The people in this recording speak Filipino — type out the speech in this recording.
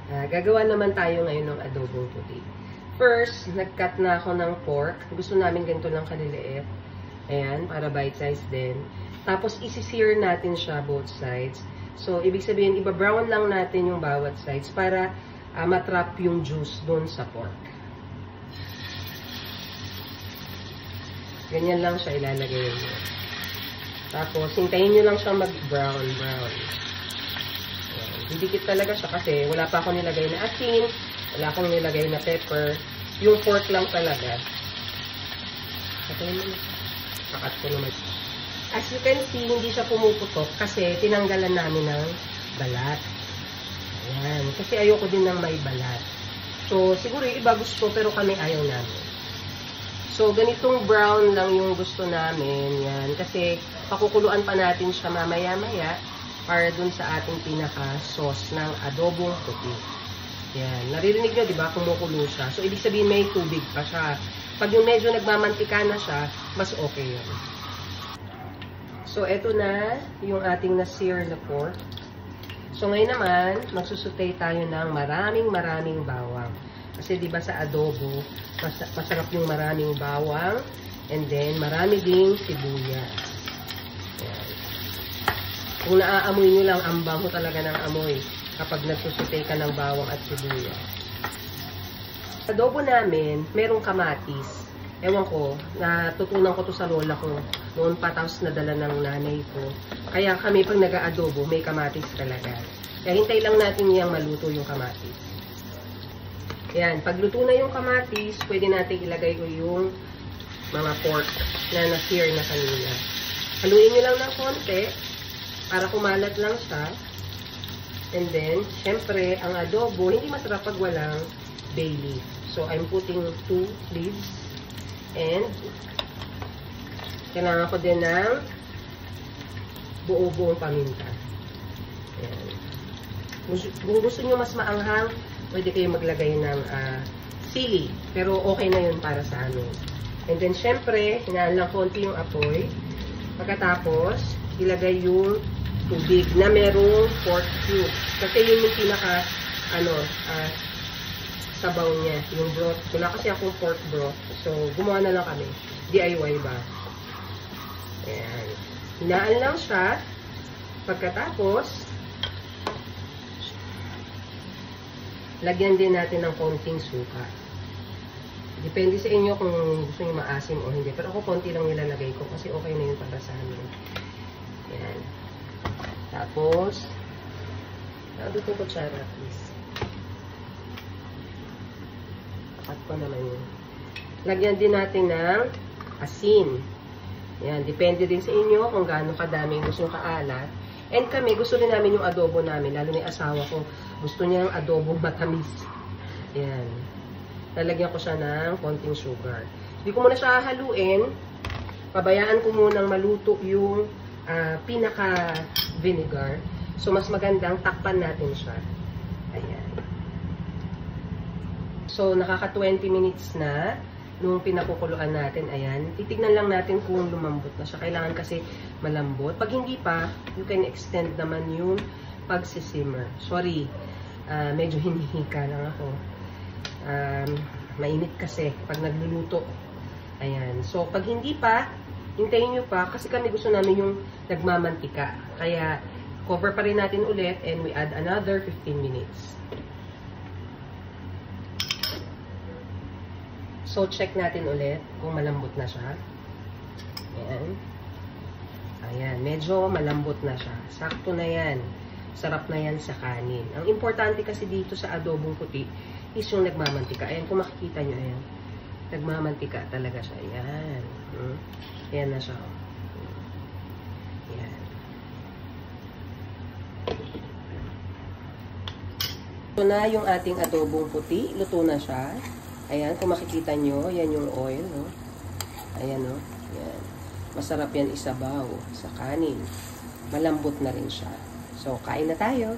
Gagawa naman tayo ngayon ng adobong puti. First, nag-cut na ako ng pork. Gusto namin ganito lang kaliliit. Ayan, para bite size din. Tapos, isi-sear natin siya both sides. So, ibig sabihin, iba-brown lang natin yung bawat sides para matrap yung juice doon sa pork. Ganyan lang siya ilalagay nyo. Tapos, hintayin nyo lang siya mag-brown. Didikit talaga siya kasi wala pa akong nilagay na asin, wala akong nilagay na pepper. Yung pork lang talaga. Pakat ko naman. As you can see, hindi siya pumuputok kasi tinanggalan namin ng balat. Ayan. Kasi ayoko din ng may balat. So, siguro yung iba gusto pero kami ayaw namin. So, ganitong brown lang yung gusto namin. Yan. Kasi pakukuluan pa natin siya mamaya-maya para dun sa ating pinaka-sauce ng adobong puti. Yan. Naririnig nyo, di ba? Kumukulo siya. So, ibig sabihin may tubig pa siya. Pag yung medyo nagmamantika na siya, mas okay yun. So, eto na yung ating na-sear na pork. So, ngayon naman, magsusutay tayo ng maraming bawang. Kasi, di ba sa adobo, masarap yung maraming bawang. And then, marami ding sibuyas. Yan. Kung naaamoy nyo lang, ang bango talaga ng amoy kapag nagsusutay ka ng bawang at sibuyas. Adobo namin, merong kamatis. Ewan ko, natutunan ko to sa lola ko noon pa, tapos nadala ng nanay ko. Kaya kami pag nag-aadobo, may kamatis talaga. Kaya hintay lang natin yung maluto yung kamatis. Yan, pag luto na yung kamatis, pwede natin ilagay ko yung mga pork na na-sear na kanina. Haluin nyo lang ng konti para kumalat lang siya. And then, syempre, ang adobo, hindi masarap pag walang bay leaf. So, I'm putting 2 leaves. And, kailangan ko din ng buo-buong paminta. Ayan. Kung gusto nyo mas maanghang, pwede kayo maglagay ng sili. Pero okay na yun para sa amin. And then, syempre, hinaan lang konti yung apoy. Pagkatapos, ilagay yung tubig na merong pork cube. Kasi yun yung pinaka, sabaw niya, yung broth. Wala kasi akong pork broth. So, gumawa na lang kami. DIY ba? Ayan. Hinaan lang siya. Pagkatapos, lagyan din natin ng konting suka. Depende sa inyo kung gusto nyo maasim o hindi. Pero ako konti lang nilalagay ko kasi okay na yun para sa amin. Ayan. Tapos, dito ko kutsara, please. Pakat ko naman yun. Lagyan din natin ng asin. Ayan. Depende din sa inyo kung gaano kadaming gusto kaalat. And kami, gusto rin namin yung adobo namin. Lalo na yung asawa ko. Gusto niya yung adobong matamis. Ayan. Lalagyan ko siya ng konting sugar. Hindi ko muna siya haluin. Pabayaan ko munang maluto yung pinaka-vinegar. So, mas magandang takpan natin siya. Ayan. So, nakaka 20 minutes na nung pinakukuluan natin. Ayan. Titignan lang natin kung lumambot na siya. Kailangan kasi malambot. Pag hindi pa, you can extend naman yung pagsisimmer. Sorry. Medyo hinihika lang ako. Mainit kasi pag nagluluto. Ayan. So, pag hindi pa, hintayin nyo pa kasi kami gusto namin yung nagmamantika. Kaya, cover pa rin natin ulit and we add another 15 minutes. So, check natin ulit kung malambot na siya. Ayan. Ayan. Medyo malambot na siya. Sakto na yan. Sarap na yan sa kanin. Ang importante kasi dito sa adobong puti is yung nagmamantika. Ayan, kung makikita nyo, ayan. Nagmamantika talaga siya. Ayan. Ayan na siya. Ayan. Ito na yung ating adobong puti. Luto na siya. Ayan, kung makikita nyo, yan yung oil, no? Ayan, no? Ayan. Masarap yan isabaw sa kanin. Malambot na rin siya. So, kain na tayo.